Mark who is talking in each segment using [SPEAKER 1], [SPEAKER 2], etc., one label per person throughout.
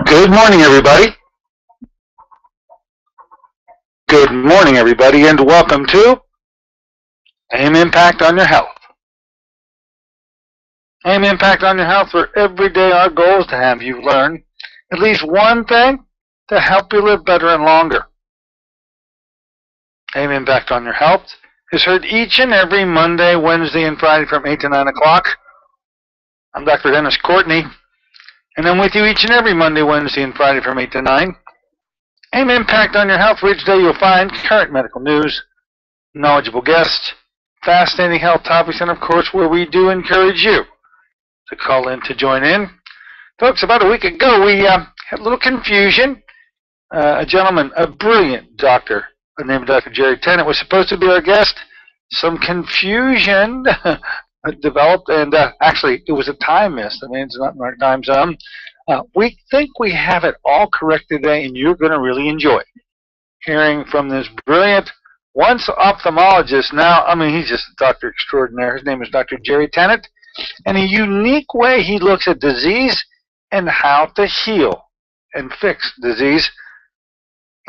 [SPEAKER 1] Good morning, everybody. Good morning, everybody, and welcome to AIM Impact on Your Health. AIM Impact on Your Health, where every day our goal is to have you learn at least one thing to help you live better and longer. AIM Impact on Your Health is heard each and every Monday, Wednesday, and Friday from 8 to 9 o'clock. I'm Dr. Dennis Courtney, and I'm with you each and every Monday, Wednesday, and Friday from 8 to 9. AIM Impact on Your Health, where each day you'll find current medical news, knowledgeable guests, fascinating health topics, and of course where we do encourage you to call in to join in. Folks, about a week ago we had a little confusion. A gentleman, a brilliant doctor, by the name of Dr. Jerry Tennant, was supposed to be our guest. Some confusion developed, and actually it was a time miss. I mean, it's not in our time zone. We think we have it all correct today, and you're going to really enjoy hearing from this brilliant, once ophthalmologist, now, I mean, he's just a doctor extraordinaire. His name is Dr. Jerry Tennant, and a unique way he looks at disease and how to heal and fix disease.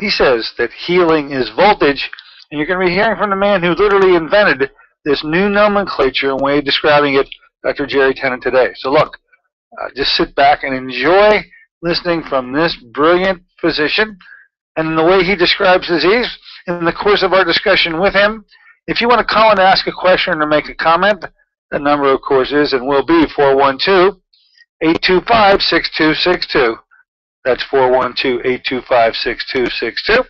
[SPEAKER 1] He says that healing is voltage, and you're going to be hearing from the man who literally invented this new nomenclature and way of describing it, Dr. Jerry Tennant, today. So look, just sit back and enjoy listening from this brilliant physician and the way he describes disease in the course of our discussion with him. If you want to call and ask a question or make a comment, the number, of course, is and will be 412-825-6262. That's 412-825-6262.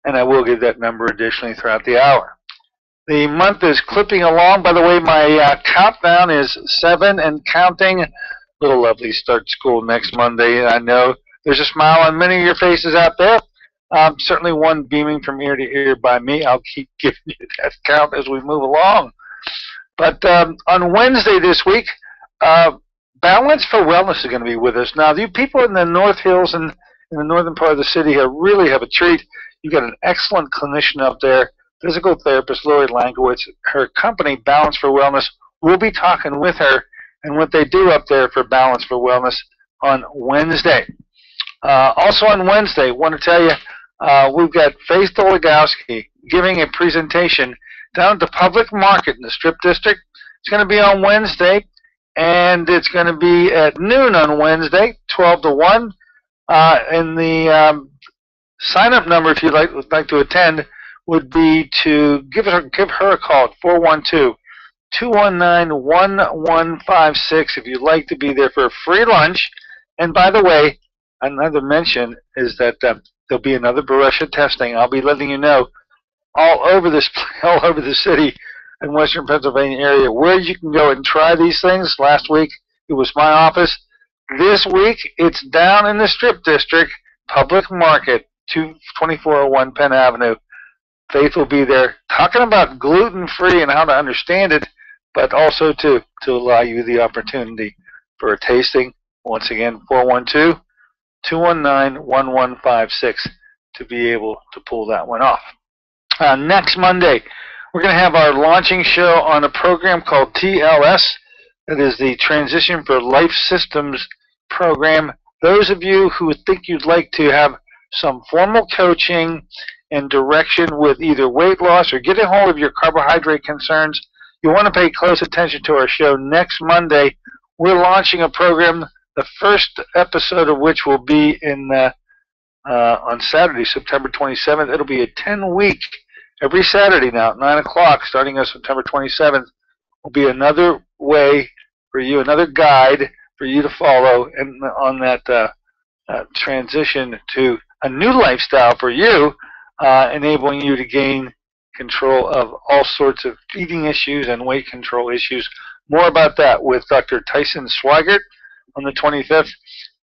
[SPEAKER 1] And I will give that number additionally throughout the hour. The month is clipping along. By the way, my countdown is 7 and counting. Little lovely start school next Monday. I know there's a smile on many of your faces out there. Certainly one beaming from ear to ear by me. I'll keep giving you that count as we move along. But on Wednesday this week, Balance for Wellness is going to be with us. Now, you people in the North Hills and in the northern part of the city here really have a treat. You've got an excellent clinician up there, physical therapist Lori Lankowitz. Her company, Balance for Wellness, we'll be talking with her and what they do up there for Balance for Wellness on Wednesday. Also on Wednesday, I want to tell you, we've got Faith Dologowski giving a presentation down at the Public Market in the Strip District. It's going to be on Wednesday, and it's going to be at noon on Wednesday, 12 to 1. And the sign-up number, if you'd like to attend, would be to give her a call at 412-219-1156 if you'd like to be there for a free lunch. And by the way, another mention is that there'll be another Berussia testing. I'll be letting you know all over the city and Western Pennsylvania area where you can go and try these things. Last week it was my office. This week it's down in the Strip District, Public Market, 2401 Penn Avenue. Faith will be there talking about gluten-free and how to understand it, but also to allow you the opportunity for a tasting. Once again, 412-219-1156 to be able to pull that one off. Next Monday, we're going to have our launching show on a program called TLS. That is the Transition for Life Systems program. Those of you who think you'd like to have some formal coaching and direction with either weight loss or getting hold of your carbohydrate concerns, you want to pay close attention to our show next Monday. We're launching a program, the first episode of which will be on Saturday, September 27th. It'll be a 10-week, every Saturday now at 9 o'clock, starting on September 27th, will be another way for you, another guide for you to follow and on that transition to a new lifestyle for you, enabling you to gain control of all sorts of eating issues and weight control issues. More about that with Dr. Tyson Swigert on the 25th,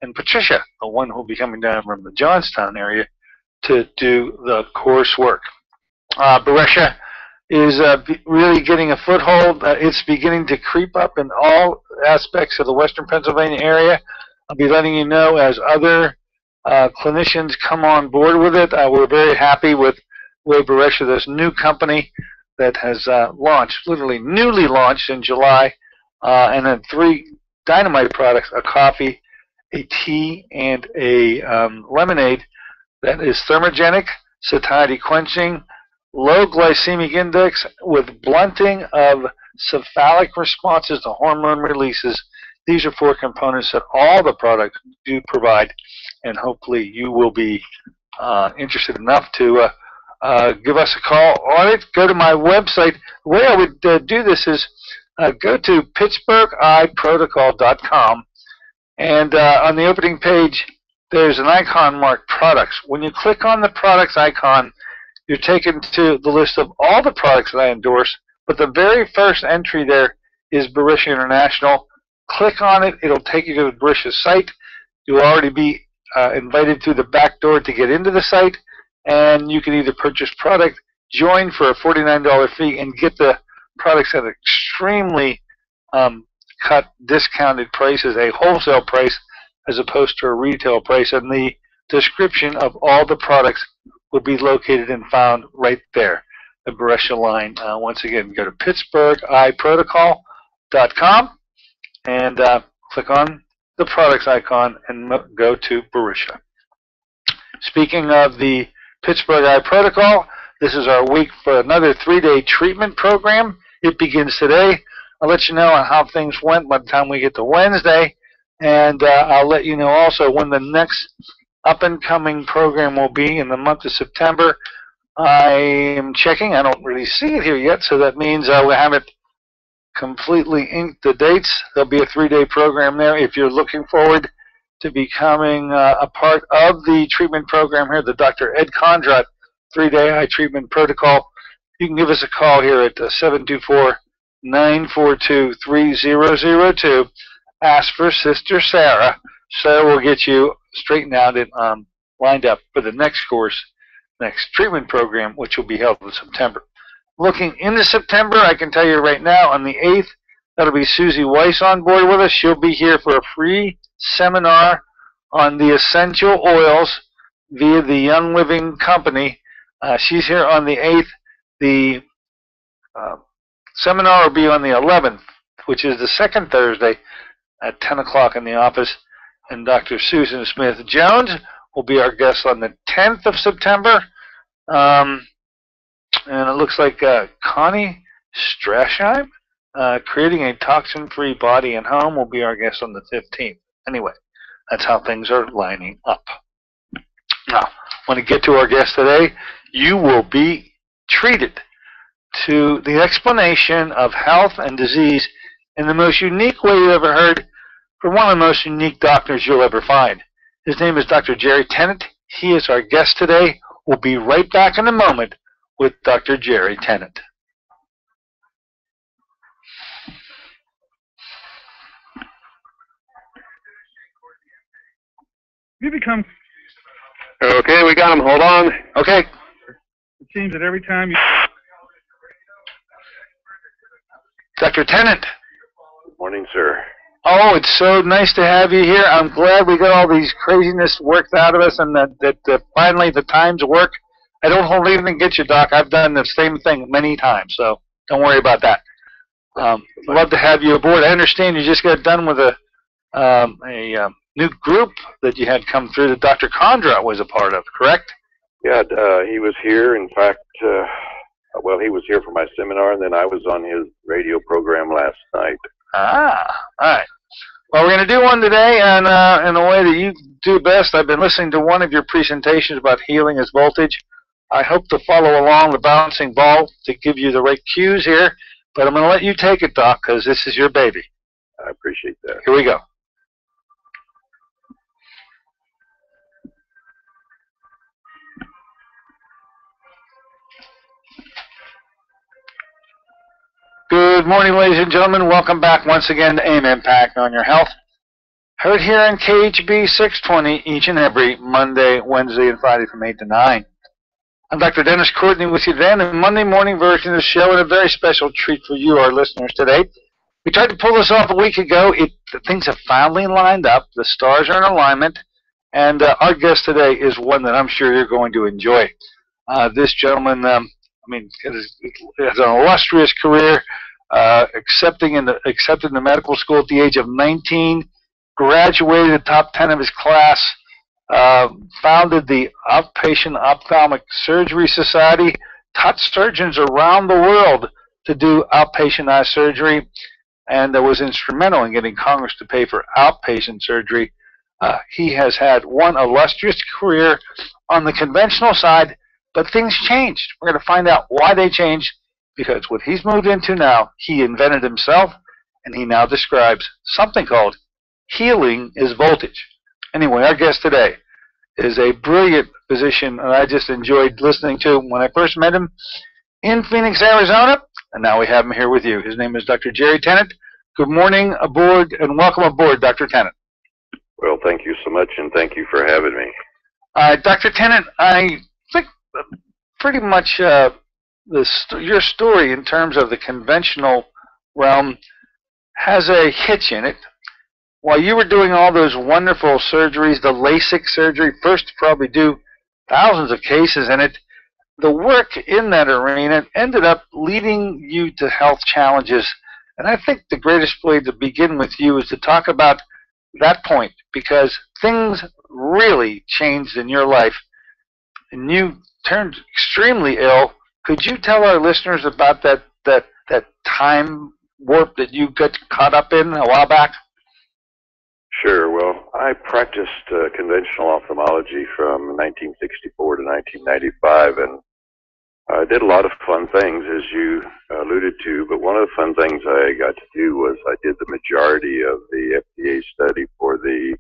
[SPEAKER 1] and Patricia, the one who will be coming down from the Johnstown area, to do the coursework. Beresha is really getting a foothold. It's beginning to creep up in all aspects of the Western Pennsylvania area. I'll be letting you know as other clinicians come on board with it. We're very happy with Beresha, this new company that has launched, literally newly launched in July, and then 3 dynamite products: a coffee, a tea, and a lemonade that is thermogenic, satiety quenching, low glycemic index with blunting of cephalic responses to hormone releases. These are 4 components that all the products do provide, and hopefully you will be interested enough to give us a call on it. Go to my website. The way I would do this is go to pittsburghiprotocol.com, and on the opening page there's an icon marked products. When you click on the products icon, you're taken to the list of all the products that I endorse, but the very first entry there is Beresha International. Click on it. It'll take you to the Beresha site. You'll already be invited through the back door to get into the site, and you can either purchase product, join for a $49 fee, and get the products at extremely cut discounted prices, a wholesale price as opposed to a retail price. And the description of all the products will be located and found right there, the Beresha line. Once again, go to pittsburghiprotocol.com and click on the products icon and go to Beresha. Speaking of the Pittsburgh Eye Protocol, this is our week for another 3-day treatment program. It begins today. I'll let you know on how things went by the time we get to Wednesday, and I'll let you know also when the next up-and-coming program will be in the month of September. I am checking. I don't really see it here yet, so that means I will have it completely inked, the dates. There'll be a 3-day program there. If you're looking forward to becoming a part of the treatment program here, the Dr. Ed Condrat 3-day eye treatment protocol, you can give us a call here at 724-942-3002. Ask for Sister Sarah. Sarah will get you straightened out and lined up for the next course, next treatment program, which will be held in September. Looking into September, I can tell you right now, on the 8th, that'll be Susie Weiss on board with us. She'll be here for a free seminar on the essential oils via the Young Living Company. She's here on the 8th. The seminar will be on the 11th, which is the second Thursday at 10 o'clock in the office. And Dr. Susan Smith-Jones will be our guest on the 10th of September. And it looks like Connie Strasheim, Creating a Toxin-Free Body and Home, will be our guest on the 15th. Anyway, that's how things are lining up. Now, when we get to our guest today, you will be treated to the explanation of health and disease in the most unique way you ever heard from one of the most unique doctors you'll ever find. His name is Dr. Jerry Tennant. He is our guest today. We'll be right back in a moment with Dr. Jerry Tennant.
[SPEAKER 2] You become...
[SPEAKER 3] Okay, we got him. Hold on.
[SPEAKER 1] Okay.
[SPEAKER 2] It seems that every time you...
[SPEAKER 1] Dr. Tennant.
[SPEAKER 3] Good morning, sir.
[SPEAKER 1] Oh, it's so nice to have you here. I'm glad we got all these craziness worked out of us, and that finally the times work. I don't hold anything against you, Doc. I've done the same thing many times, so don't worry about that. Love to have you aboard. I understand you just got done with a new group that you had come through that Dr. Condrat was a part of, correct?
[SPEAKER 3] Yeah, he was here. In fact, well, he was here for my seminar, and then I was on his radio program last night.
[SPEAKER 1] Ah, all right. Well, we're going to do one today, and in a way that you do best. I've been listening to one of your presentations about healing as voltage. I hope to follow along the bouncing ball to give you the right cues here, but I'm going to let you take it, Doc, because this is your baby.
[SPEAKER 3] I appreciate that.
[SPEAKER 1] Here we go. Good morning, ladies and gentlemen. Welcome back once again to AIM Impact on Your Health. Heard here on KHB 620 each and every Monday, Wednesday, and Friday from 8 to 9. I'm Dr. Dennis Courtney with you today in the Monday morning version of the show, and a very special treat for you, our listeners, today. We tried to pull this off a week ago. Things have finally lined up. The stars are in alignment, and our guest today is one that I'm sure you're going to enjoy. This gentleman, has an illustrious career, accepted in the medical school at the age of 19, graduated the top 10 of his class, founded the Outpatient Ophthalmic Surgery Society, taught surgeons around the world to do outpatient eye surgery, and was instrumental in getting Congress to pay for outpatient surgery. He has had one illustrious career on the conventional side, but things changed. We're going to find out why they changed, because what he's moved into now, he invented himself, and he now describes something called healing is voltage. Anyway, our guest today is a brilliant physician, and I just enjoyed listening to him when I first met him in Phoenix, Arizona, and now we have him here with you. His name is Dr. Jerry Tennant. Good morning aboard, and welcome aboard, Dr. Tennant.
[SPEAKER 3] Well, thank you so much, and thank you for having me.
[SPEAKER 1] Dr. Tennant, I think pretty much your story in terms of the conventional realm has a hitch in it. While you were doing all those wonderful surgeries, the LASIK surgery, first to probably do thousands of cases in it, the work in that arena ended up leading you to health challenges. And I think the greatest way to begin with you is to talk about that point, because things really changed in your life, and you turned extremely ill. Could you tell our listeners about that time warp that you got caught up in a while back?
[SPEAKER 3] Sure. Well, I practiced conventional ophthalmology from 1964 to 1995, and I did a lot of fun things, as you alluded to, but one of the fun things I got to do was I did the majority of the FDA study for the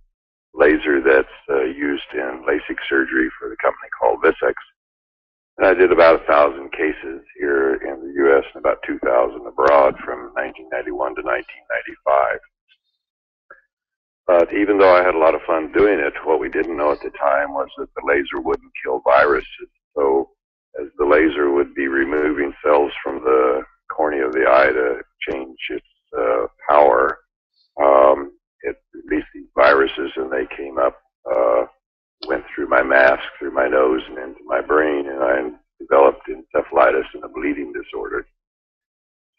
[SPEAKER 3] laser that's used in LASIK surgery for the company called Vissix. And I did about 1,000 cases here in the U.S. and about 2,000 abroad from 1991 to 1995. But even though I had a lot of fun doing it, what we didn't know at the time was that the laser wouldn't kill viruses. So as the laser would be removing cells from the cornea of the eye to change its power, it released these viruses, and they came up, went through my mask, through my nose, and into my brain, and I developed encephalitis and a bleeding disorder.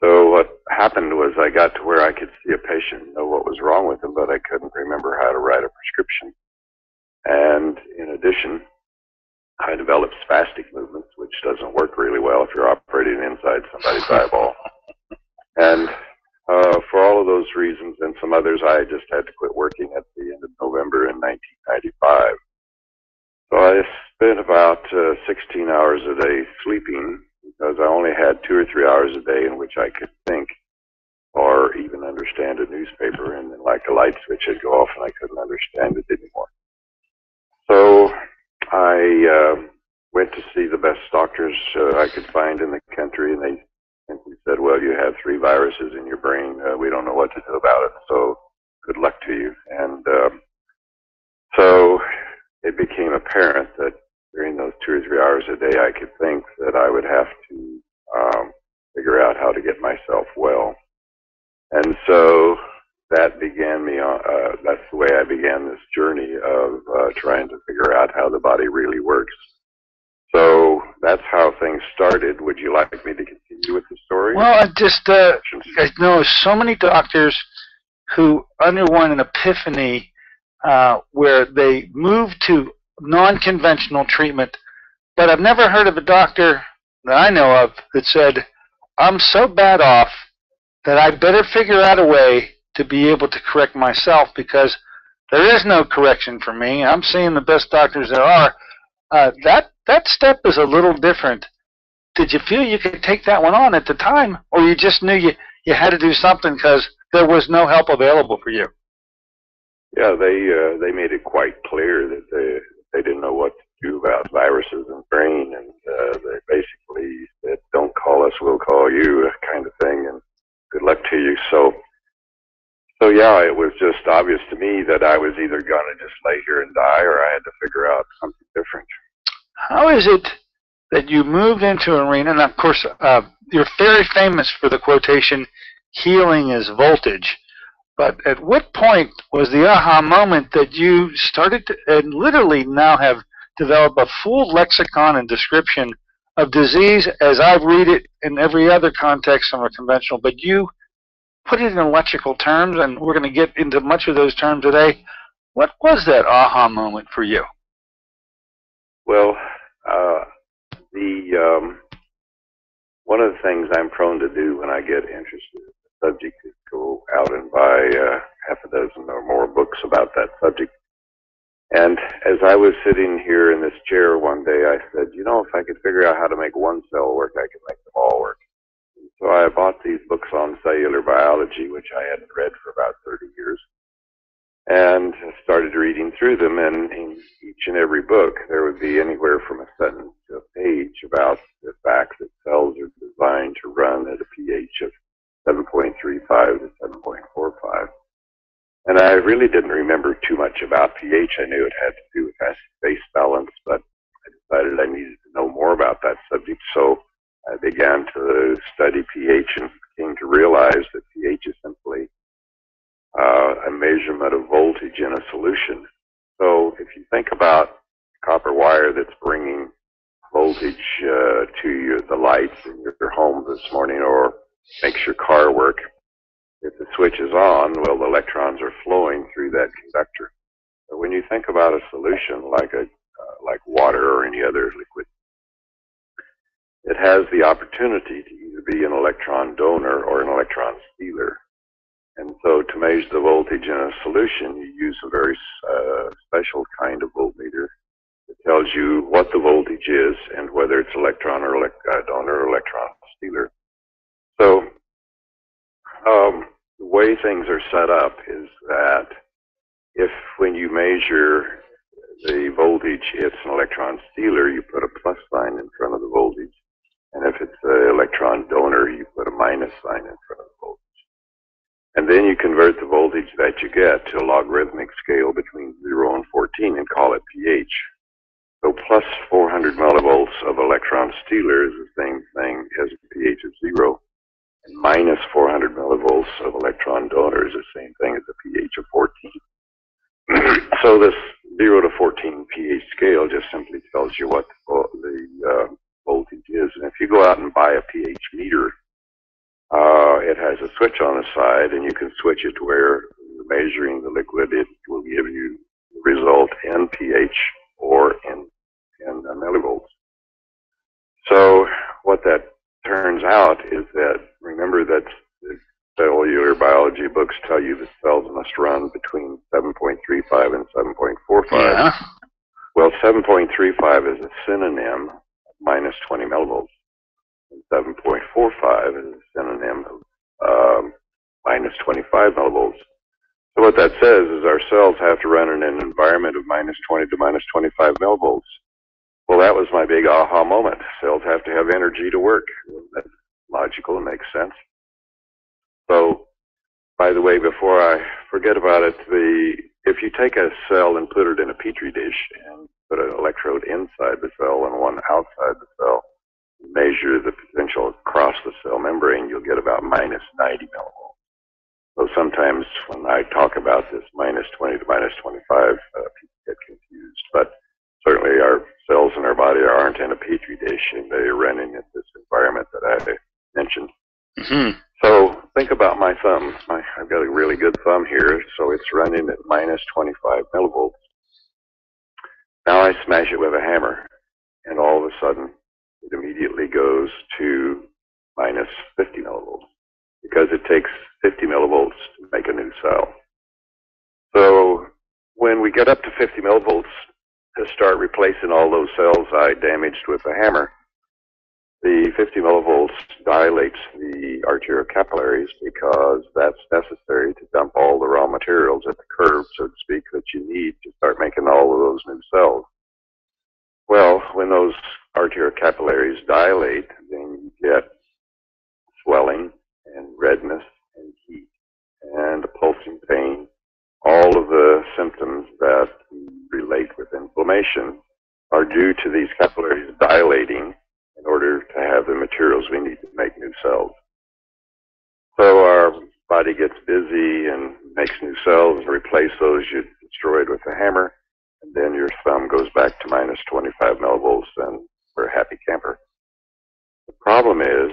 [SPEAKER 3] So what happened was I got to where I could see a patient and know what was wrong with them, but I couldn't remember how to write a prescription. And in addition, I developed spastic movements, which doesn't work really well if you're operating inside somebody's eyeball. And for all of those reasons and some others, I just had to quit working at the end of November in 1995. So I spent about 16 hours a day sleeping, because I only had 2 or 3 hours a day in which I could think or even understand a newspaper, and then like a light switch would go off and I couldn't understand it anymore. So I went to see the best doctors I could find in the country, and they simply said, well, you have 3 viruses in your brain. We don't know what to do about it, so good luck to you. And so it became apparent that during those 2 or 3 hours a day I could think, that I would have to figure out how to get myself well. And so that began me on, that's the way I began this journey of trying to figure out how the body really works. So that's how things started. Would you like me to continue with the story?
[SPEAKER 1] Well, I know so many doctors who underwent an epiphany where they moved to non-conventional treatment, but I've never heard of a doctor that I know of that said, I'm so bad off that I better figure out a way to be able to correct myself, because there is no correction for me. I'm seeing the best doctors there are. That step is a little different. Did you feel you could take that one on at the time, or you just knew you had to do something because there was no help available for you?
[SPEAKER 3] Yeah, they made it quite clear that they didn't know what to do about viruses and brain, and they basically said, don't call us, we'll call you, kind of thing, and good luck to you. So So yeah, it was just obvious to me that I was either going to just lay here and die, or I had to figure out something different.
[SPEAKER 1] How is it that you moved into an arena? And of course, you're very famous for the quotation, healing is voltage. But at what point was the aha moment that you started to, and literally now have developed a full lexicon and description of disease as I read it in every other context from a conventional, but you put it in electrical terms, and we're going to get into much of those terms today. What was that aha moment for you?
[SPEAKER 3] Well, one of the things I'm prone to do when I get interested in the subject is go out and buy half a dozen or more books about that subject. And as I was sitting here in this chair one day, I said, you know, if I could figure out how to make one cell work, I could make them all work. And so I bought these books on cellular biology, which I hadn't read for about 30 years, and started reading through them. And in each and every book, there would be anywhere from a sentence to a page about the fact that cells are designed to run at a pH of 7.35 to 7.45. And I really didn't remember too much about pH. I knew it had to do with acid-base balance, but I decided I needed to know more about that subject. So I began to study pH and came to realize that pH is simply a measurement of voltage in a solution. So if you think about copper wire that's bringing voltage to the lights in your home this morning, or makes your car work, if the switch is on, well, the electrons are flowing through that conductor. So when you think about a solution like water or any other liquid, it has the opportunity to either be an electron donor or an electron stealer. And so to measure the voltage in a solution, you use a very special kind of voltmeter that tells you what the voltage is and whether it's electron or donor or electron stealer. So the way things are set up is that if when you measure the voltage, it's an electron stealer, you put a plus sign in front of the voltage. And if it's an electron donor, you put a minus sign in front of the voltage. And then you convert the voltage that you get to a logarithmic scale between 0 and 14 and call it pH. So plus 400 millivolts of electron stealer is the same thing as a pH of 0. And minus 400 millivolts of electron donor is the same thing as a pH of 14. So this 0 to 14 pH scale just simply tells you what the voltage is. And if you go out and buy a pH meter, it has a switch on the side, and you can switch it to where you're measuring the liquid. It will give you the result in pH or in millivolts. So what that turns out is that, remember that the cellular biology books tell you that cells must run between 7.35 and 7.45.
[SPEAKER 1] Yeah.
[SPEAKER 3] Well, 7.35 is a synonym of minus 20 millivolts. 7.45 is a synonym of minus 25 millivolts. So what that says is our cells have to run in an environment of minus 20 to minus 25 millivolts. Well, that was my big aha moment. Cells have to have energy to work. That's logical and makes sense. So, by the way, before I forget about it, if you take a cell and put it in a petri dish and put an electrode inside the cell and one outside the cell, measure the potential across the cell membrane, you'll get about minus 90 millivolts. So sometimes when I talk about this minus 20 to minus 25, people get confused. But certainly our cells in our body aren't in a petri dish, and they're running in this environment that I mentioned.
[SPEAKER 1] Mm-hmm.
[SPEAKER 3] So think about my thumb. I've got a really good thumb here, so it's running at minus 25 millivolts. Now I smash it with a hammer, and all of a sudden, it immediately goes to minus 50 millivolts because it takes 50 millivolts to make a new cell. So when we get up to 50 millivolts to start replacing all those cells I damaged with the hammer, the 50 millivolts dilates the arterial capillaries because that's necessary to dump all the raw materials at the curve, so to speak, that you need to start making all of those new cells. Well, when those arterial capillaries dilate, then you get swelling and redness and heat. and a pulsing pain. All of the symptoms that relate with inflammation are due to these capillaries dilating in order to have the materials we need to make new cells. So our body gets busy and makes new cells and replace those you destroyed with a hammer, and then your thumb goes back to minus 25 millivolts, and we're a happy camper. The problem is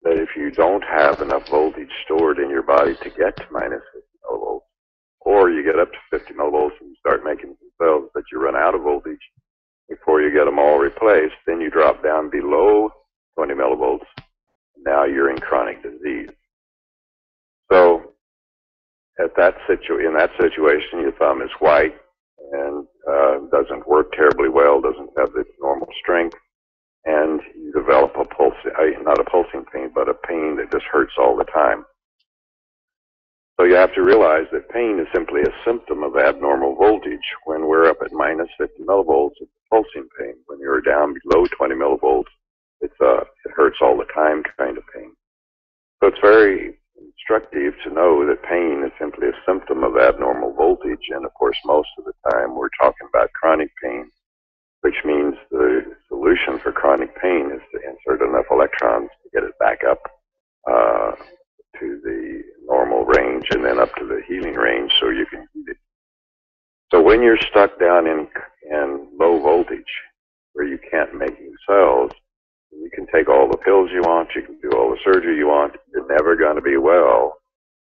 [SPEAKER 3] that if you don't have enough voltage stored in your body to get to minus 50 millivolts, or you get up to 50 millivolts and you start making some cells, but you run out of voltage before you get them all replaced, then you drop down below 20 millivolts. Now you're in chronic disease. So in that situation, your thumb is white and doesn't work terribly well, doesn't have its normal strength, and you develop not a pulsing pain, but a pain that just hurts all the time. So you have to realize that pain is simply a symptom of abnormal voltage. When we're up at minus 50 millivolts, it's a pulsing pain. When you're down below 20 millivolts, it hurts all the time kind of pain. So it's very instructive to know that pain is simply a symptom of abnormal voltage. And of course, most of the time we're talking about chronic pain, which means the solution for chronic pain is to insert enough electrons to get it back up to the normal range and then up to the healing range so you can heat it. So when you're stuck down in low voltage where you can't make new cells, you can take all the pills you want, you can do all the surgery you want, you're never going to be well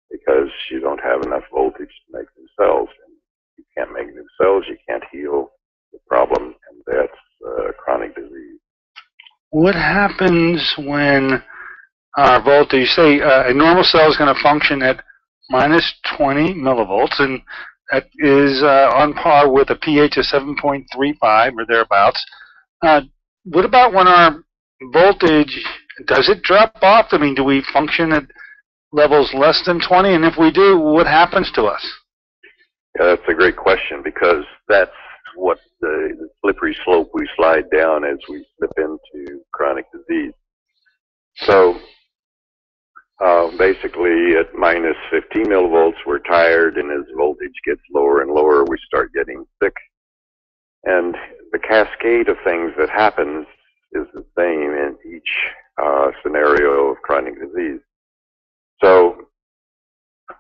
[SPEAKER 3] because you don't have enough voltage to make new cells. And you can't make new cells, you can't heal the problem, and that's chronic disease.
[SPEAKER 1] What happens when our voltage, say a normal cell is going to function at minus 20 millivolts, and that is on par with a pH of 7.35 or thereabouts. What about when our voltage, does it drop off? I mean, do we function at levels less than 20? And if we do, what happens to us?
[SPEAKER 3] Yeah, that's a great question, because that's what the slippery slope we slide down as we slip into chronic disease. So basically at minus 15 millivolts, we're tired, and as voltage gets lower and lower, we start getting sick. And the cascade of things that happens is the same in each scenario of chronic disease. So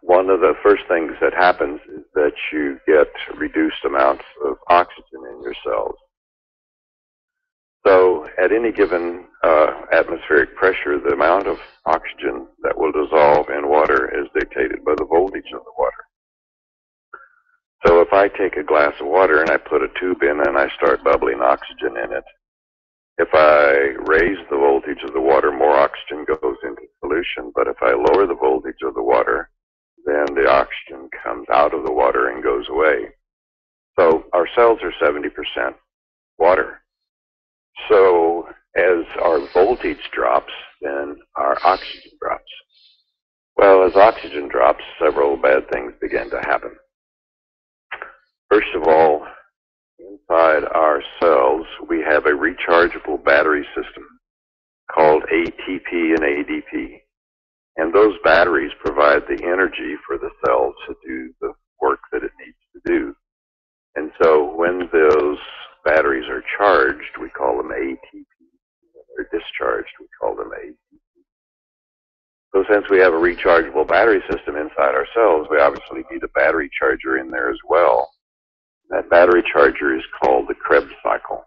[SPEAKER 3] one of the first things that happens is that you get reduced amounts of oxygen in your cells. So at any given atmospheric pressure, the amount of oxygen that will dissolve in water is dictated by the voltage of the water. So if I take a glass of water and I put a tube in and I start bubbling oxygen in it, if I raise the voltage of the water, more oxygen goes into solution. But if I lower the voltage of the water, then the oxygen comes out of the water and goes away. So our cells are 70% water. So as our voltage drops, then our oxygen drops. Well, as oxygen drops, several bad things begin to happen. First of all, inside our cells, we have a rechargeable battery system called ATP and ADP. And those batteries provide the energy for the cells to do the work that it needs to do. And so when those batteries are charged, we call them ATP. When they're discharged, we call them ADP. So since we have a rechargeable battery system inside our cells, we obviously need a battery charger in there as well. That battery charger is called the Krebs cycle.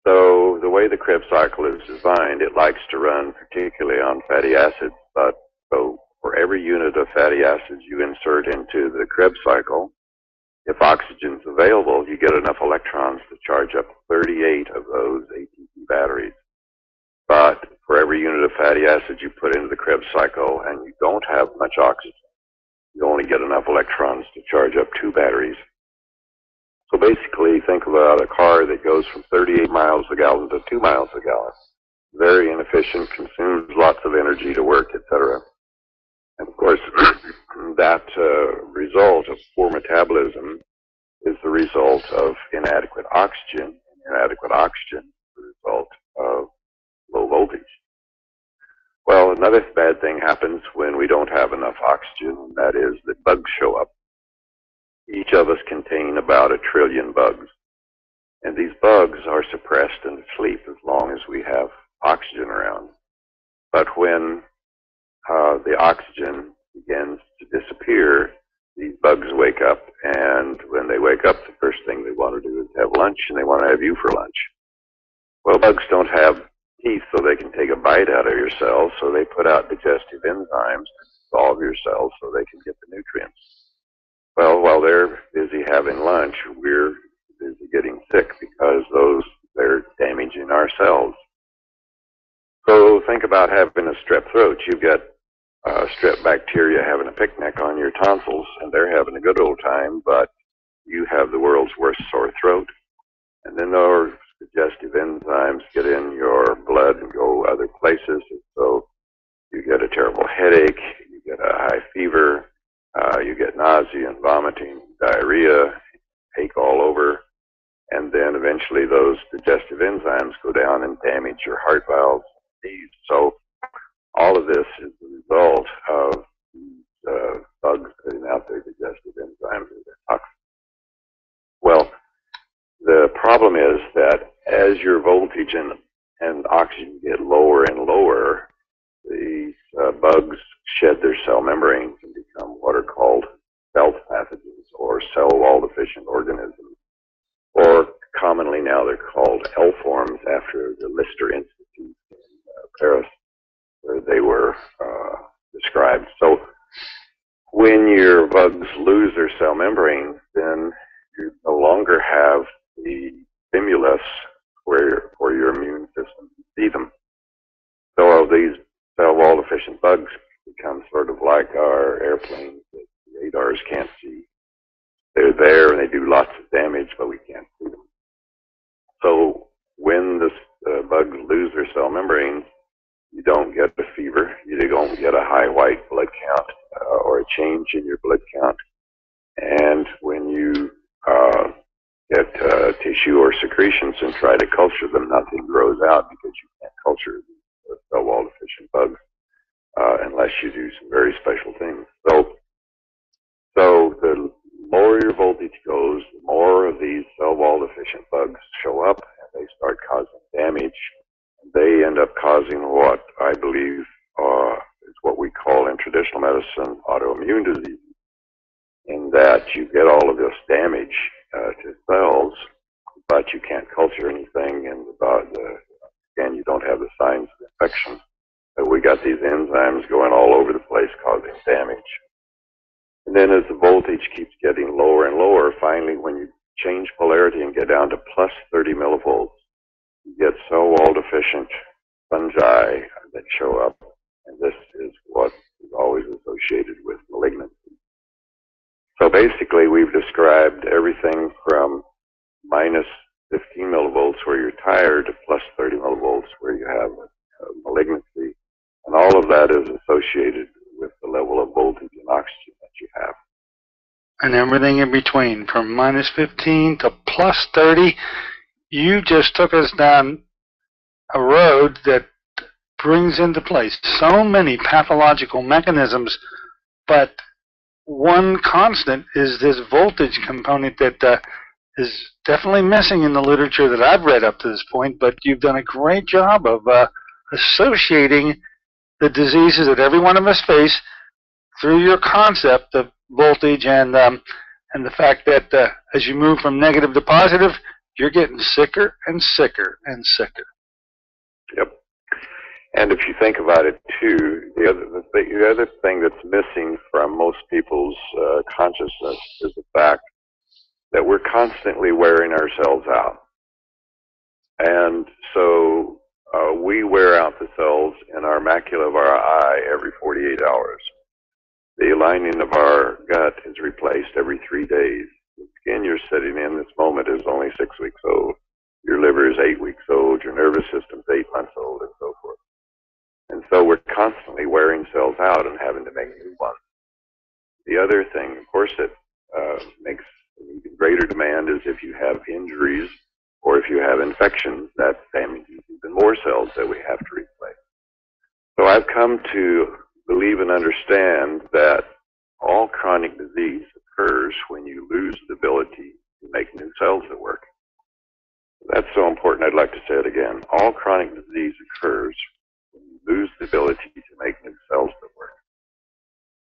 [SPEAKER 3] So the way the Krebs cycle is designed, it likes to run particularly on fatty acids, but so for every unit of fatty acids you insert into the Krebs cycle, if oxygen's available, you get enough electrons to charge up 38 of those ATP batteries. But for every unit of fatty acids you put into the Krebs cycle and you don't have much oxygen, you only get enough electrons to charge up 2 batteries. So basically, think about a car that goes from 38 miles a gallon to 2 miles a gallon. Very inefficient, consumes lots of energy to work, etc. And of course, that result of poor metabolism is the result of inadequate oxygen. And inadequate oxygen is the result of low voltage. Well, another bad thing happens when we don't have enough oxygen, and that is that bugs show up. Each of us contain about 1 trillion bugs, and these bugs are suppressed in sleep as long as we have oxygen around. But when the oxygen begins to disappear, these bugs wake up, and when they wake up, the first thing they want to do is have lunch, and they want to have you for lunch. Well, bugs don't have teeth so they can take a bite out of your cells, so they put out digestive enzymes to dissolve your cells so they can get the nutrients. Well, while they're busy having lunch, we're busy getting sick because they're damaging our cells. So think about having a strep throat. You've got strep bacteria having a picnic on your tonsils, and they're having a good old time, but you have the world's worst sore throat. And then those digestive enzymes get in your blood and go other places, and so you get a terrible headache, you get a high fever, you get nausea and vomiting, diarrhea, ache all over, and then eventually those digestive enzymes go down and damage your heart valves and knees. So all of this is the result of these bugs putting out their digestive enzymes and their toxins. Well, the problem is that as your voltage and oxygen get lower and lower, these bugs shed their cell membranes and become what are called stealth pathogens or cell wall deficient organisms. Or commonly now they're called L-forms after the Lister Institute in Paris, where they were described. So when your bugs lose their cell membranes, then you no longer have the stimulus for your immune system to see them. So these cell wall deficient bugs become sort of like our airplanes that the radars can't see. They're there and they do lots of damage, but we can't see them. So when the bugs lose their cell membranes, you don't get a fever, you don't get a high white blood count or a change in your blood count. And when you get tissue or secretions and try to culture them, nothing grows out because you can't culture the cell wall deficient bugs unless you do some very special things. So the lower your voltage goes, the more of these cell wall deficient bugs show up, and they start causing damage. And they end up causing what I believe is what we call in traditional medicine autoimmune disease, in that you get all of this damage to cells, but you can't culture anything, and again, you don't have the signs of infection. But we got these enzymes going all over the place causing damage. And then as the voltage keeps getting lower and lower, finally when you change polarity and get down to plus 30 millivolts, you get cell wall deficient fungi that show up, and this is what is always associated with malignancy. So basically we've described everything from minus 15 millivolts where you're tired to plus 30 millivolts where you have a malignancy, and all of that is associated with the level of voltage and oxygen that you have.
[SPEAKER 1] And everything in between, from minus 15 to plus 30, you just took us down a road that brings into place so many pathological mechanisms, but one constant is this voltage component that is definitely missing in the literature that I've read up to this point, but you've done a great job of associating the diseases that every one of us face through your concept of voltage and the fact that as you move from negative to positive, you're getting sicker and sicker and sicker.
[SPEAKER 3] Yep. And if you think about it too, the other thing that's missing from most people's consciousness is the fact that we're constantly wearing ourselves out. And so we wear out the cells in our macula of our eye every 48 hours. The lining of our gut is replaced every 3 days. The skin you're sitting in this moment is only 6 weeks old. Your liver is 8 weeks old. Your nervous system's 8 months old, and so forth. And so we're constantly wearing cells out and having to make new ones. The other thing, of course, that makes an even greater demand is if you have injuries or if you have infections, that damages even more cells that we have to replace. So I've come to believe and understand that all chronic disease occurs when you lose the ability to make new cells that work. That's so important, I'd like to say it again. All chronic disease occurs when you lose the ability to make new cells that work.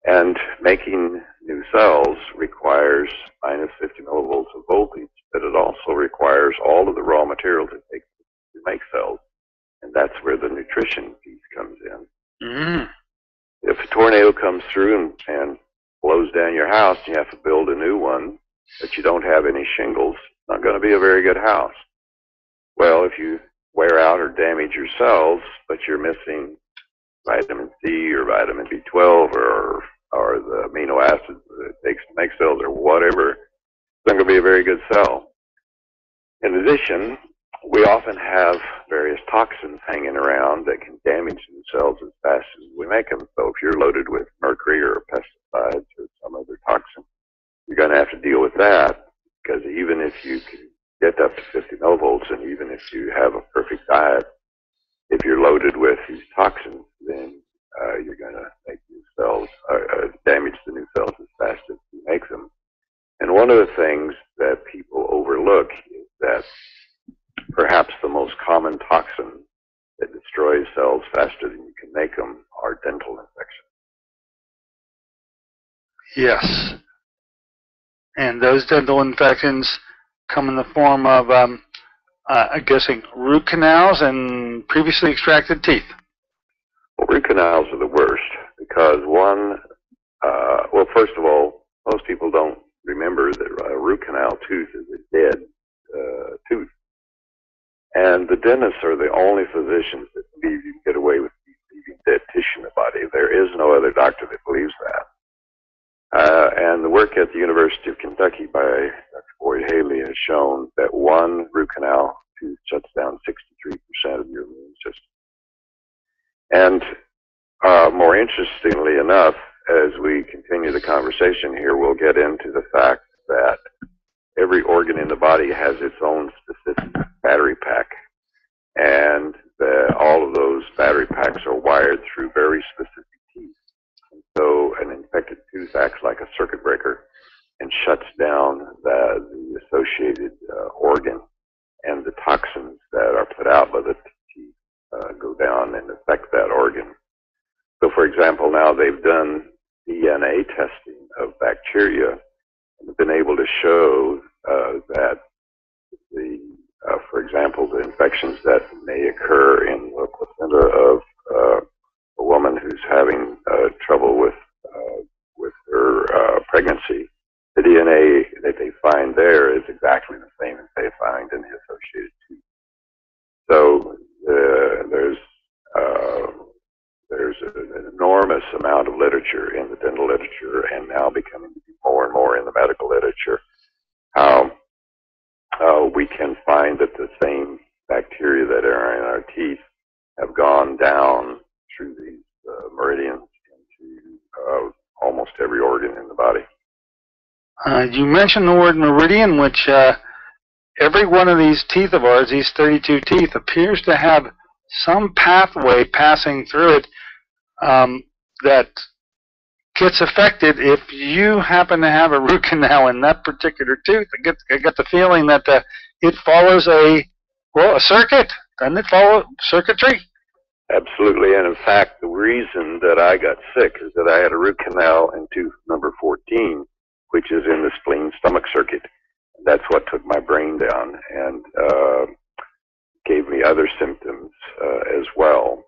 [SPEAKER 3] And making new cells requires minus 50 millivolts of voltage, but it also requires all of the raw materials it takes to make cells. And that's where the nutrition piece comes in.
[SPEAKER 1] Mm.
[SPEAKER 3] If a tornado comes through and blows down your house, and you have to build a new one, but you don't have any shingles, it's not going to be a very good house. Well, if you wear out or damage your cells, but you're missing vitamin C or vitamin B12 or the amino acids that it takes to make cells or whatever, it's not going to be a very good cell. In addition, we often have various toxins hanging around that can damage the cells as fast as we make them. So if you're loaded with mercury or pesticides or some other toxin, you're going to have to deal with that, because even if you can get up to 50 millivolts and even if you have a perfect diet, if you're loaded with these toxins, then you're going to make new cells, damage the new cells as fast as you make them. And one of the things that people overlook is that perhaps the most common toxin that destroys cells faster than you can make them are dental infections.
[SPEAKER 1] Yes. And those dental infections come in the form of, I'm guessing, root canals and previously extracted teeth.
[SPEAKER 3] Well, root canals are the worst because well, first of all, most people don't remember that a root canal tooth is a dead tooth. And the dentists are the only physicians that believe you can get away with leaving dead tissue in the body. There is no other doctor that believes that. And the work at the University of Kentucky by Dr. Boyd Haley has shown that one root canal tooth shuts down 63% of your immune system. And more interestingly enough, as we continue the conversation here, we'll get into the fact that every organ in the body has its own specific battery pack. And all of those battery packs are wired through very specific teeth. And so an infected tooth acts like a circuit breaker and shuts down the associated organ, and the toxins that are put out by the teeth go down and affect that organ. So, for example, now they've done DNA testing of bacteria and have been able to show that for example, the infections that may occur in the placenta of a woman who's having trouble with her pregnancy, the DNA that they find there is exactly the same as they find in the associated tooth. So there's an enormous amount of literature in the dental literature, and now becoming to be more and more in the medical literature, how we can find that the same bacteria that are in our teeth have gone down through these meridians into almost every organ in the body.
[SPEAKER 1] You mentioned the word meridian, which every one of these teeth of ours, these 32 teeth, appears to have some pathway passing through it that gets affected if you happen to have a root canal in that particular tooth. I get the feeling that it follows a circuit. Doesn't it follow circuitry?
[SPEAKER 3] Absolutely, and in fact, the reason that I got sick is that I had a root canal in tooth number 14, which is in the spleen-stomach circuit. That's what took my brain down and gave me other symptoms as well.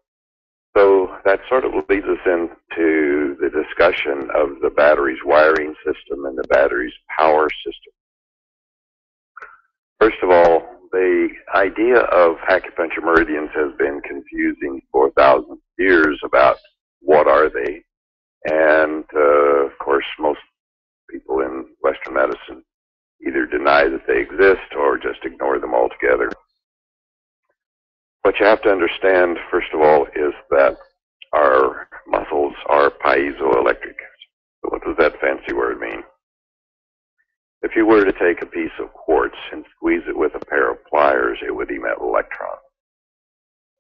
[SPEAKER 3] So that sort of leads us into the discussion of the battery's wiring system and the battery's power system. First of all, the idea of acupuncture meridians has been confusing for thousands of years about what are they. And of course, most people in Western medicine either deny that they exist or just ignore them altogether. What you have to understand, first of all, is that our muscles are piezoelectric. So what does that fancy word mean? If you were to take a piece of quartz and squeeze it with a pair of pliers, it would emit electrons.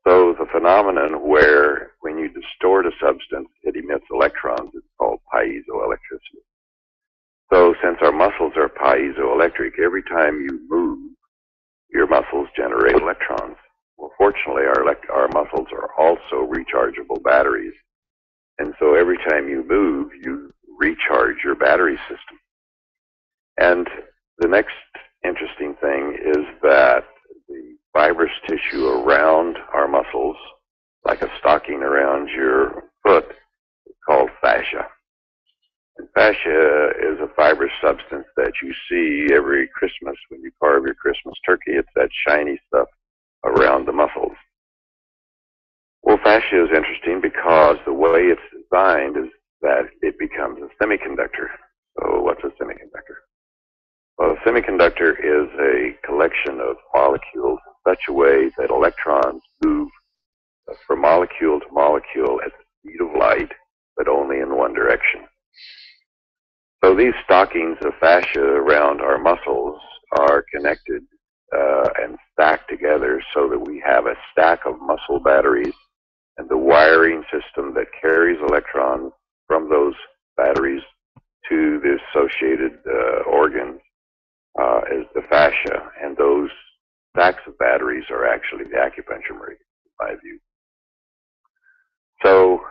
[SPEAKER 3] So the phenomenon where when you distort a substance, it emits electrons, it's called piezoelectricity. So since our muscles are piezoelectric, every time you move, your muscles generate electrons. Well, fortunately, our muscles are also rechargeable batteries. And so every time you move, you recharge your battery system. And the next interesting thing is that the fibrous tissue around our muscles, like a stocking around your foot, is called fascia. And fascia is a fibrous substance that you see every Christmas when you carve your Christmas turkey. It's that shiny stuff around the muscles. Well, fascia is interesting because the way it's designed is that it becomes a semiconductor. So what's a semiconductor? Well, a semiconductor is a collection of molecules in such a way that electrons move from molecule to molecule at the speed of light, but only in one direction. So these stockings of fascia around our muscles are connected and stacked together so that we have a stack of muscle batteries, and the wiring system that carries electrons from those batteries to the associated organs is the fascia, and those stacks of batteries are actually the acupuncture meridians, in my view. So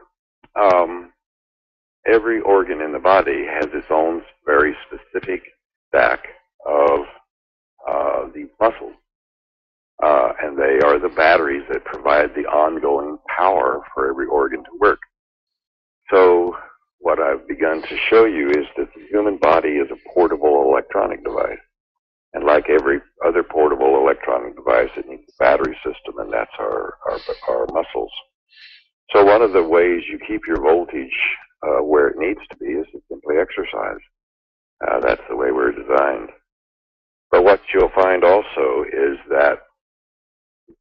[SPEAKER 3] every organ in the body has its own very specific stack of these muscles, and they are the batteries that provide the ongoing power for every organ to work. So what I've begun to show you is that the human body is a portable electronic device. And like every other portable electronic device, it needs a battery system, and that's our muscles. So one of the ways you keep your voltage where it needs to be is to simply exercise. That's the way we're designed. But what you'll find also is that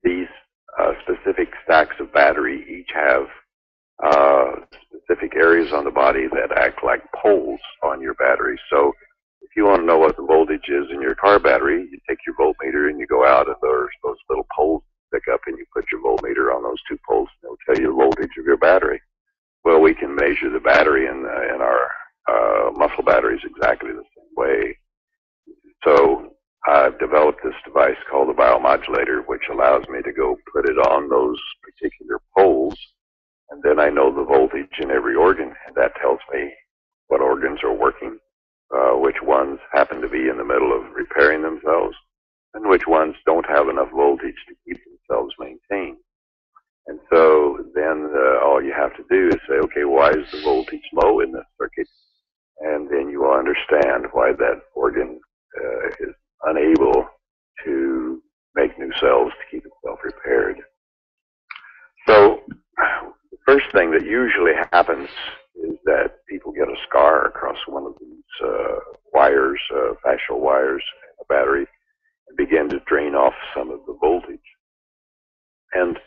[SPEAKER 3] these specific stacks of battery each have specific areas on the body that act like poles on your battery. So if you want to know what the voltage is in your car battery, you take your voltmeter and you go out, and there's those little poles you pick up, and you put your voltmeter on those two poles, and it'll tell you the voltage of your battery. Well, we can measure the battery in our muscle batteries exactly the same way. So I've developed this device called the biomodulator, which allows me to go put it on those particular poles, and then I know the voltage in every organ, and that tells me what organs are working, which ones happen to be in the middle of repairing themselves, and which ones don't have enough voltage to keep themselves maintained. And so then all you have to do is say, okay, why is the voltage low in this circuit? And then you will understand why that organ is unable to make new cells to keep itself repaired. So the first thing that usually happens is that people get a scar across one of these wires, fascial wires in a battery, and begin to drain off some of the voltage. And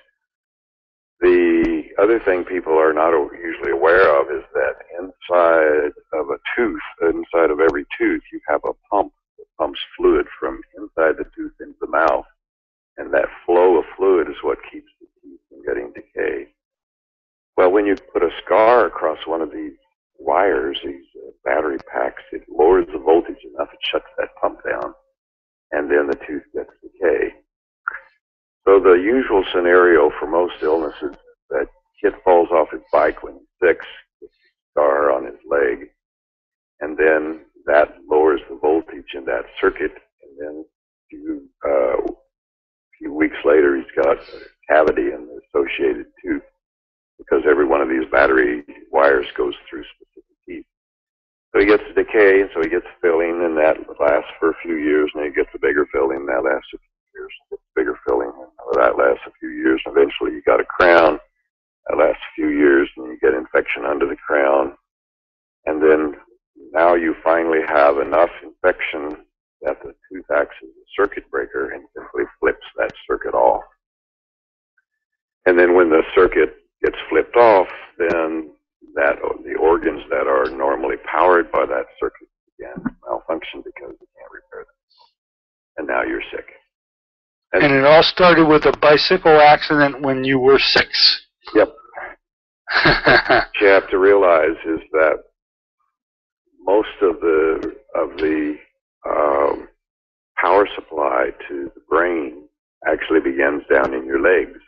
[SPEAKER 3] the other thing people are not usually aware of is that inside of a tooth, inside of every tooth, you have a pump that pumps fluid from inside the tooth into the mouth. And that flow of fluid is what keeps the teeth from getting decayed. Well, when you put a scar across one of these wires, these battery packs, it lowers the voltage enough, it shuts that pump down, and then the tooth gets decay. So the usual scenario for most illnesses is that kid falls off his bike when he's 6, gets a scar on his leg, and then that lowers the voltage in that circuit, and then a few weeks later he's got a cavity in the associated tooth, because every one of these battery wires goes through specific teeth. So he gets a decay, and so he gets filling, and that lasts for a few years, and he gets a bigger filling, and that lasts a few years, and gets a bigger filling, and that lasts a few years, and eventually you got a crown, that lasts a few years, and you get infection under the crown, and then now you finally have enough infection that the tooth acts as a circuit breaker and simply flips that circuit off. And then when the circuit gets flipped off, then the organs that are normally powered by that circuit begin to malfunction because they can't repair them. And now you're sick.
[SPEAKER 1] And it all started with a bicycle accident when you were 6.
[SPEAKER 3] Yep. What you have to realize is that most of the power supply to the brain actually begins down in your legs.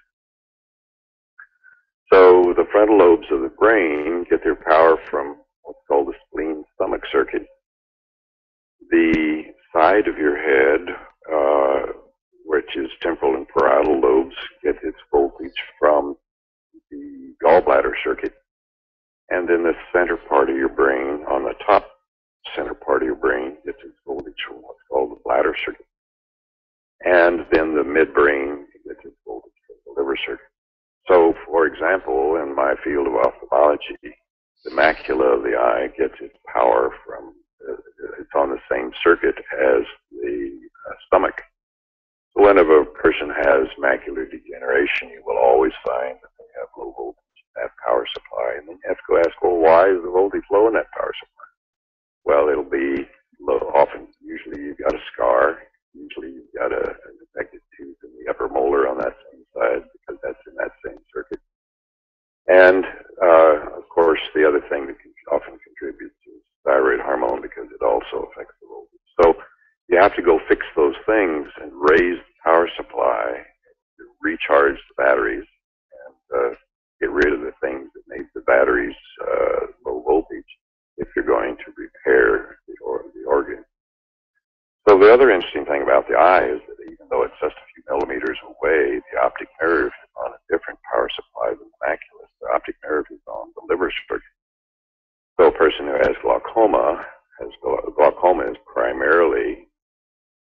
[SPEAKER 3] So the frontal lobes of the brain get their power from what's called the spleen stomach circuit. The side of your head, which is temporal and parietal lobes, get its voltage from the gallbladder circuit. And then the center part of your brain, on the top center part of your brain, gets its voltage from what's called the bladder circuit. And then the midbrain gets its voltage from the liver circuit. So, for example, in my field of ophthalmology, the macula of the eye gets its power from, it's on the same circuit as the stomach. So whenever a person has macular degeneration, you will always find that they have low voltage in that power supply. And then you have to go ask, well, why is the voltage low in that power supply? Well, it'll be low. Often, usually you've got a scar. Usually you've got an infected tooth in the upper molar on that same side because that's in that same circuit. And, of course, the other thing that often contributes is thyroid hormone because it also affects the voltage. So you have to go fix those things and raise the power supply, recharge the batteries, and get rid of the things that make the batteries low voltage if you're going to repair the organ. So the other interesting thing about the eye is that even though it's just a few millimeters away, the optic nerve is on a different power supply than the macula. The optic nerve is on the liver circuit. So a person who has glaucoma is primarily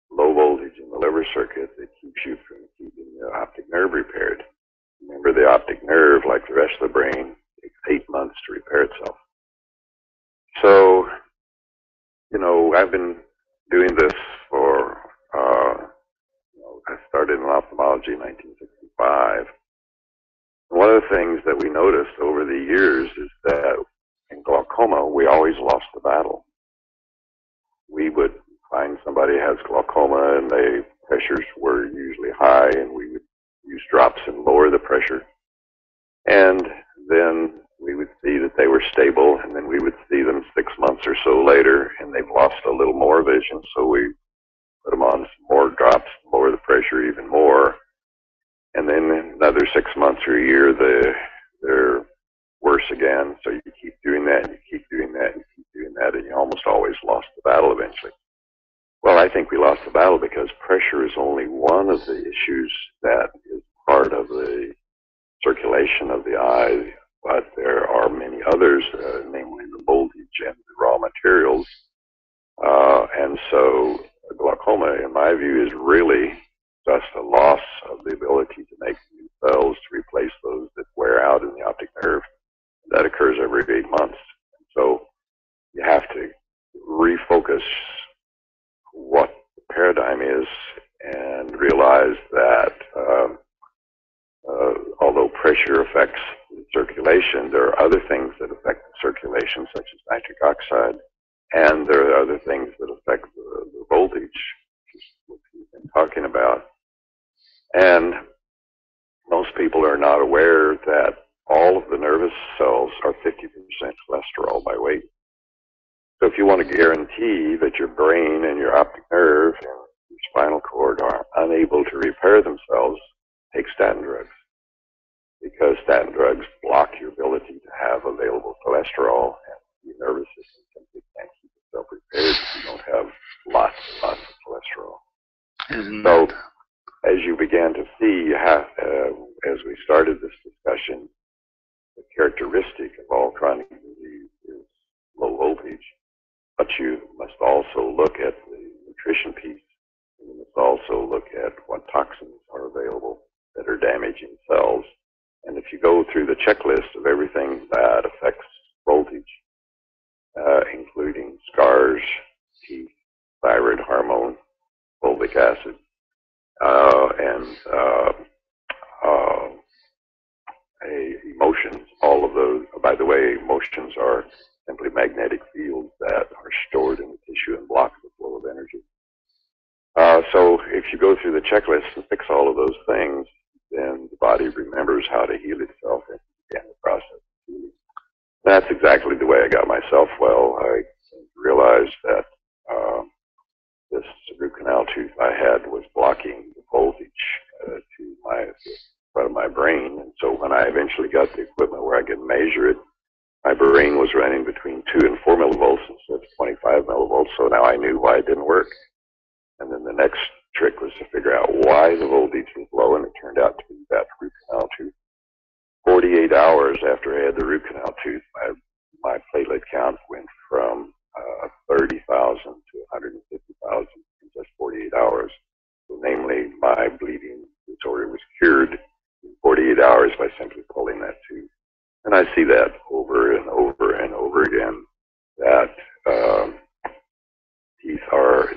[SPEAKER 3] low voltage in the liver circuit that keeps you from keeping the optic nerve repaired. Remember, the optic nerve, like the rest of the brain, takes 8 months to repair itself. So, I've been doing this for, I started in ophthalmology in 1965. One of the things that we noticed over the years is that in glaucoma, we always lost the battle. We would find somebody has glaucoma and their pressures were usually high, and we would use drops and lower the pressure. And then we would see that they were stable, and then we would see them 6 months or so later, and they've lost a little more vision, so we put them on some more drops, lower the pressure even more. And then another 6 months or a year, they're worse again. So you keep doing that, and you keep doing that, and you keep doing that, and you almost always lost the battle eventually. Well, I think we lost the battle because pressure is only one of the issues that is part of the circulation of the eye, but there are many others, namely the voltage and the raw materials. And so glaucoma, in my view, is really just a loss of the ability to make new cells to replace those that wear out in the optic nerve. That occurs every 8 months. So you have to refocus what the paradigm is and realize that although pressure affects the circulation, there are other things that affect the circulation, such as nitric oxide, and there are other things that affect the voltage, which we've been talking about. And most people are not aware that all of the nervous cells are 50% cholesterol by weight. So if you want to guarantee that your brain and your optic nerve and your spinal cord are unable to repair themselves, take statin drugs. Because statin drugs block your ability to have available cholesterol, and your nervous system simply can't keep itself repaired if you don't have lots and lots of cholesterol. So, as you began to see, as we started this discussion, the characteristic of all chronic disease is low voltage, but you must also look at the nutrition piece, and you must also look at what toxins are available that are damaging cells. And if you go through the checklist of everything that affects voltage, including scars, teeth, thyroid hormone, fulvic acid, and emotions, all of those, by the way, emotions are simply magnetic fields that are stored in the tissue and block the flow of energy. So if you go through the checklist and fix all of those things, then the body remembers how to heal itself and begin the process of healing. That's exactly the way I got myself well. I realized that this root canal tooth I had was blocking the voltage to my front of my brain. And so when I eventually got the equipment where I could measure it, my brain was running between 2 and 4 millivolts instead of 25 millivolts. So now I knew why it didn't work. And then the next trick was to figure out why the voltage was low, and it turned out to be that root canal tooth. 48 hours after I had the root canal tooth, my platelet count went from 30,000 to 150,000 in just 48 hours. So namely, my bleeding disorder was cured in 48 hours by simply pulling that tooth. And I see that over and over and over again, that teeth are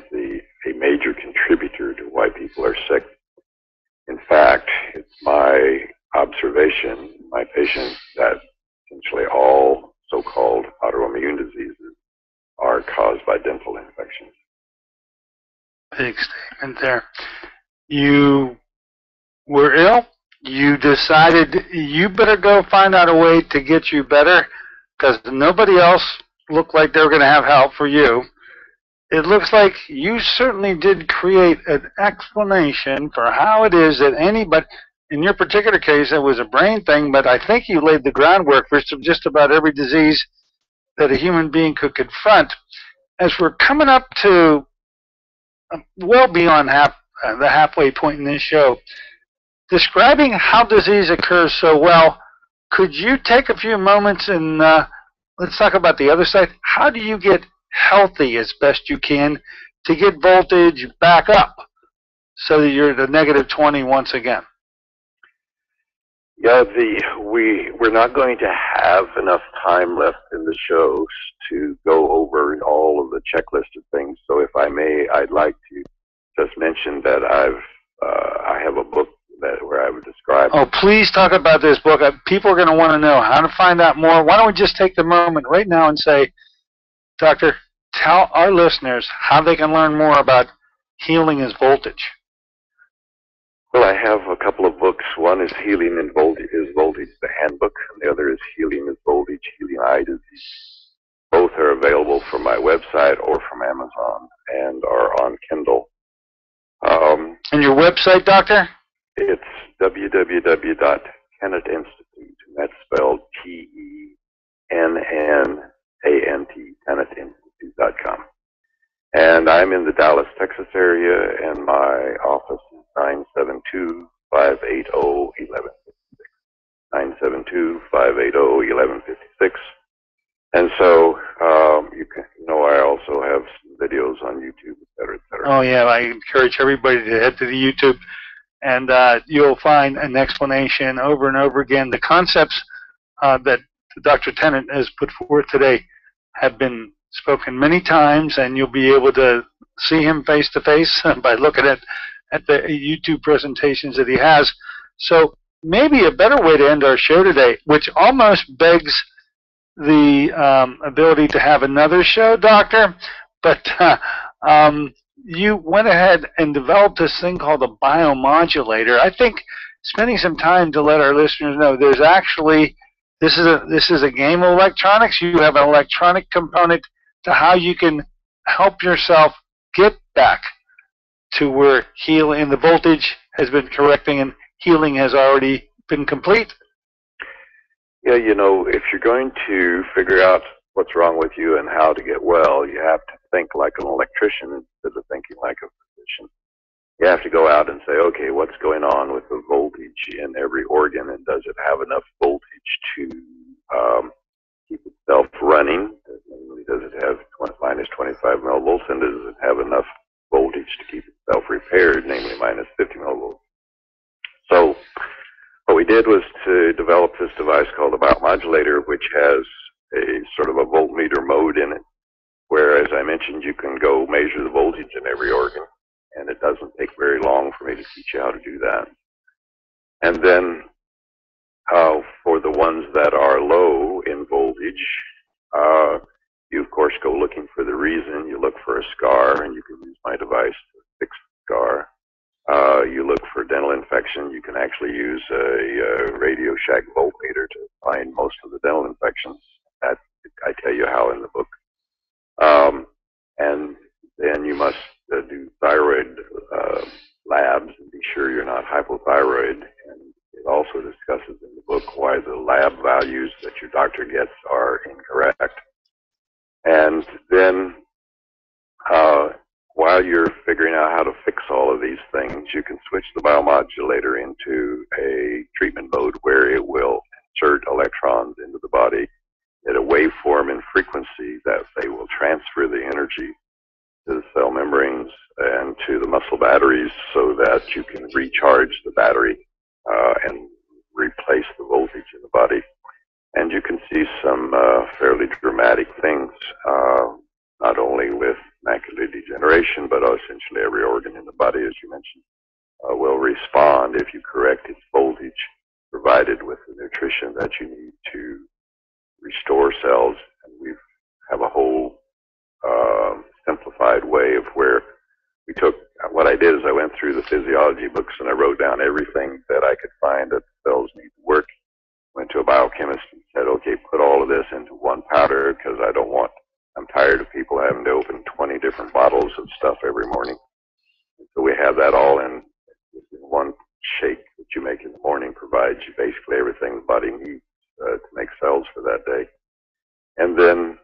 [SPEAKER 3] a major contributor to why people are sick. In fact, it's my observation, my patients, that essentially all so-called autoimmune diseases are caused by dental infections.
[SPEAKER 1] Big statement there. You were ill. You decided you better go find out a way to get you better, because nobody else looked like they were going to have help for you. It looks like you certainly did create an explanation for how it is that anybody, in your particular case, it was a brain thing, but I think you laid the groundwork for just about every disease that a human being could confront. As we're coming up to well beyond the halfway point in this show, describing how disease occurs so well, could you take a few moments and let's talk about the other side. How do you get healthy as best you can to get voltage back up so that you're at a negative 20 once again?
[SPEAKER 3] Yeah, we're not going to have enough time left in the show to go over all of the checklist of things. So if I may, I'd like to just mention that I have a book where I would describe.
[SPEAKER 1] Oh, please talk about this book. People are going to want to know how to find out more. Why don't we just take the moment right now and say, Doctor, tell our listeners how they can learn more about healing as voltage.
[SPEAKER 3] Well, I have a couple of books. One is Healing is Voltage, the handbook, and the other is Healing is Voltage, Healing Eye Disease. Both are available from my website or from Amazon and are on Kindle.
[SPEAKER 1] And your website, Doctor?
[SPEAKER 3] It's www.Tennant Institute, and that's spelled TENNANT, TennantInstitute.com. And I'm in the Dallas, Texas area, and my office is 972-580-1156. 972-580-1156. And so, I also have some videos on YouTube, et cetera, et cetera.
[SPEAKER 1] Oh, yeah, I encourage everybody to head to the YouTube, and you'll find an explanation over and over again. The concepts that Dr. Tennant has put forth today have been spoken many times, and you'll be able to see him face to face by looking at the YouTube presentations that he has. So maybe a better way to end our show today, which almost begs the ability to have another show, Doctor, but you went ahead and developed this thing called a biomodulator. I think spending some time to let our listeners know there's actually, this is a game of electronics. You have an electronic component to how you can help yourself get back to where healing, the voltage has been correcting and healing has already been complete.
[SPEAKER 3] Yeah, if you're going to figure out what's wrong with you and how to get well, you have to think like an electrician instead of thinking like a physician. You have to go out and say, okay, what's going on with the voltage in every organ, and does it have enough voltage to keep itself running? Does it have minus 25 millivolts, and does it have enough voltage to keep itself repaired, namely minus 50 millivolts? So what we did was to develop this device called a biomodulator, which has a sort of a voltmeter mode in it, where, as I mentioned, you can go measure the voltage in every organ, and it doesn't take very long for me to teach you how to do that. And then for the ones that are low in voltage, you, of course, go looking for the reason. You look for a scar, and you can use my device to fix scar. You look for dental infection. You can actually use a Radio Shack voltmeter to find most of the dental infections. That I tell you how in the book. And then you must do thyroid labs and be sure you're not hypothyroid. And it also discusses in the book why the lab values that your doctor gets are incorrect. And then while you're figuring out how to fix all of these things, you can switch the biomodulator into a treatment mode where it will insert electrons into the body at a waveform and frequency that they will transfer the energy to the cell membranes and to the muscle batteries so that you can recharge the battery and replace the voltage in the body. And you can see some fairly dramatic things, not only with macular degeneration, but essentially every organ in the body, as you mentioned, will respond if you correct its voltage, provided with the nutrition that you need to restore cells. And we have a whole simplified way of where we took, what I did is I went through the physiology books and I wrote down everything that I could find that cells need to work. Went to a biochemist and said, okay, put all of this into one powder because I'm tired of people having to open 20 different bottles of stuff every morning. And so we have that all in one shake that you make in the morning, provides you basically everything the body needs to make cells for that day. And then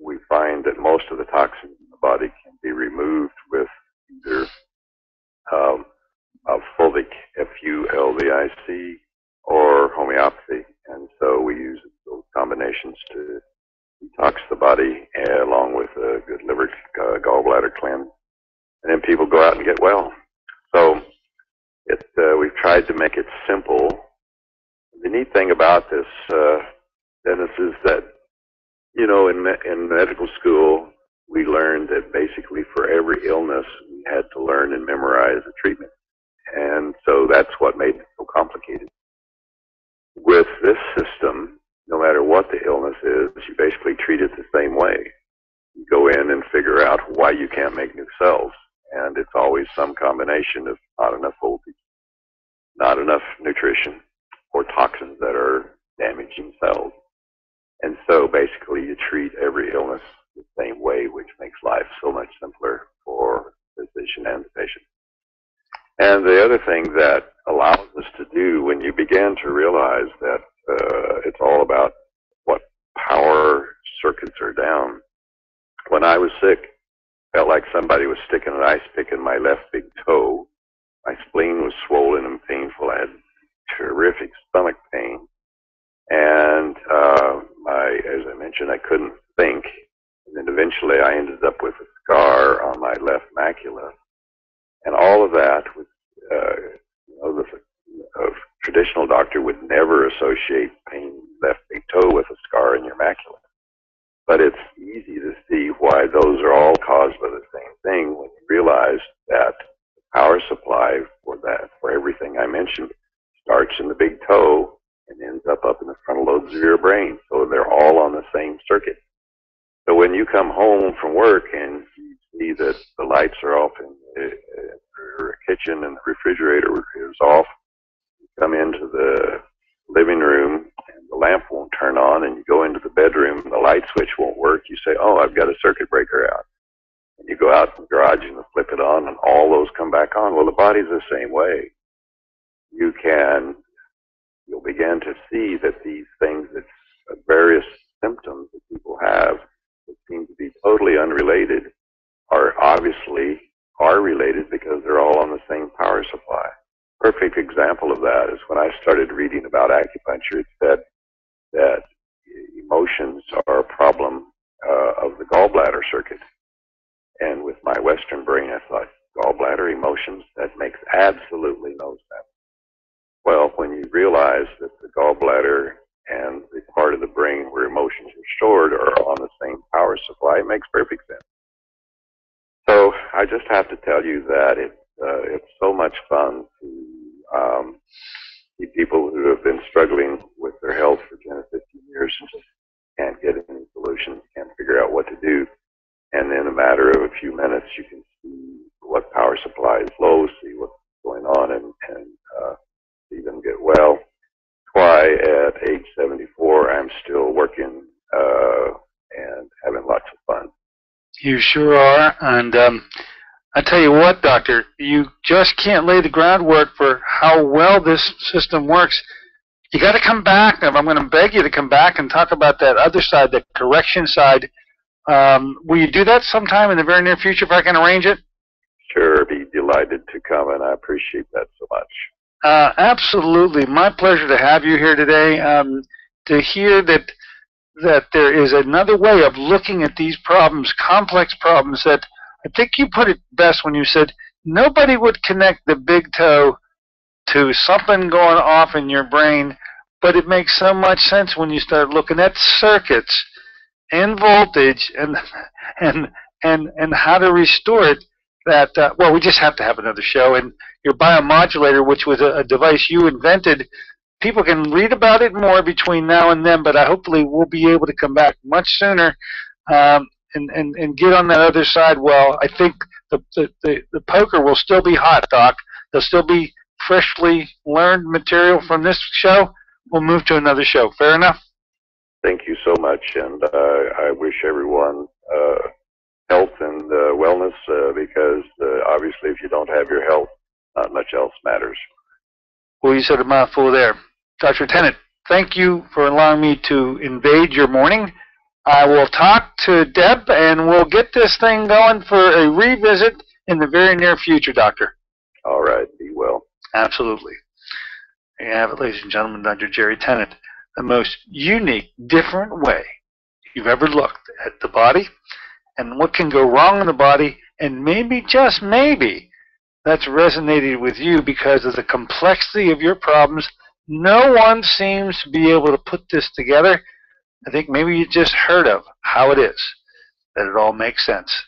[SPEAKER 3] we find that most of the toxins in the body can be removed with either fulvic, F-U-L-V-I-C, or homeopathy. And so we use those combinations to detox the body along with a good liver gallbladder cleanse. And then people go out and get well. So we've tried to make it simple. The neat thing about this, Dennis, is that, you know, in medical school, we learned that basically for every illness, we had to learn and memorize a treatment. And so that's what made it so complicated. With this system, no matter what the illness is, you basically treat it the same way. You go in and figure out why you can't make new cells. And it's always some combination of not enough voltage, not enough nutrition, or toxins that are damaging cells. And so basically you treat every illness the same way, which makes life so much simpler for the physician and the patient. And the other thing that allows us to do, when you begin to realize that it's all about what power circuits are down. When I was sick, felt like somebody was sticking an ice pick in my left big toe. My spleen was swollen and painful. I had terrific stomach pain. And as I mentioned, I couldn't think. And then eventually I ended up with a scar on my left macula. And all of that was, a traditional doctor would never associate pain in the left big toe with a scar in your macula. But it's easy to see why those are all caused by the same thing when you realize that the power supply for everything I mentioned starts in the big toe and ends up in the frontal lobes of your brain. So they're all on the same circuit. So when you come home from work and you see that the lights are off in your kitchen and the refrigerator is off, you come into the living room and the lamp won't turn on, and you go into the bedroom and the light switch won't work, you say, oh, I've got a circuit breaker out. And you go out in the garage and flip it on and all those come back on. Well, the body's the same way. You'll begin to see that these things, that various symptoms that people have that seem to be totally unrelated are related because they're all on the same power supply. Perfect example of that is when I started reading about acupuncture, it said that emotions are a problem of the gallbladder circuit. And with my Western brain, I thought, gallbladder emotions, that makes absolutely no sense. Well, when you realize that the gallbladder and the part of the brain where emotions are stored are on the same power supply, it makes perfect sense. So I just have to tell you that it's so much fun to see people who have been struggling with their health for 10 or 15 years and just can't get any solutions, can't figure out what to do. And in a matter of a few minutes, you can see what power highs, lows, see what's going on, and see them get well. Why at age 74 I'm still working and having lots of fun.
[SPEAKER 1] You sure are. And I tell you what, Doctor, you just can't lay the groundwork for how well this system works. You got to come back. And I'm going to beg you to come back and talk about that other side, the correction side. Will you do that sometime in the very near future if I can arrange it?
[SPEAKER 3] Sure, be delighted to come, and I appreciate that so much.
[SPEAKER 1] Absolutely. My pleasure to have you here today. To hear that there is another way of looking at these problems, complex problems, that I think you put it best when you said nobody would connect the big toe to something going off in your brain, but it makes so much sense when you start looking at circuits and voltage and how to restore it. That well, we just have to have another show. And your biomodulator, which was a device you invented, people can read about it more between now and then, but hopefully we'll be able to come back much sooner and get on that other side. Well, I think the poker will still be hot, Doc. There'll still be freshly learned material from this show. We'll move to another show. Fair enough?
[SPEAKER 3] Thank you so much, and I wish everyone health and wellness because obviously if you don't have your health, not much else matters.
[SPEAKER 1] Well, you said a mouthful there. Dr. Tennant, thank you for allowing me to invade your morning. I will talk to Deb, and we'll get this thing going for a revisit in the very near future, Doctor.
[SPEAKER 3] All right. Be well.
[SPEAKER 1] Absolutely. There you have it, ladies and gentlemen, Dr. Jerry Tennant. The most unique, different way you've ever looked at the body and what can go wrong in the body, and maybe, just maybe, that's resonated with you because of the complexity of your problems. No one seems to be able to put this together. I think maybe you just heard of how it is, that it all makes sense.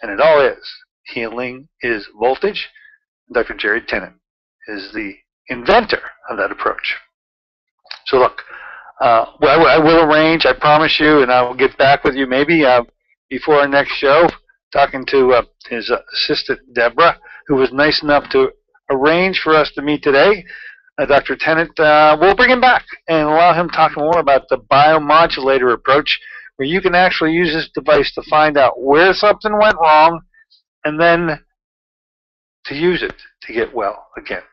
[SPEAKER 1] And it all is. Healing is voltage. Dr. Jerry Tennant is the inventor of that approach. So look, well, I will arrange, I promise you, and I will get back with you maybe before our next show, talking to his assistant, Deborah, who was nice enough to arrange for us to meet today. Dr. Tennant, we'll bring him back and allow him to talk more about the biomodulator approach, where you can actually use this device to find out where something went wrong and then to use it to get well again.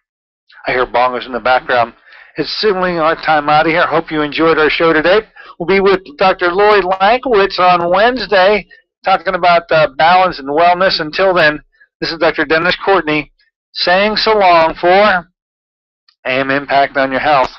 [SPEAKER 1] I hear bongos in the background. It's signaling our time out of here. Hope you enjoyed our show today. We'll be with Dr. Lloyd Lankowitz on Wednesday talking about balance and wellness. Until then, this is Dr. Dennis Courtney saying so long for AM Impact on Your Health.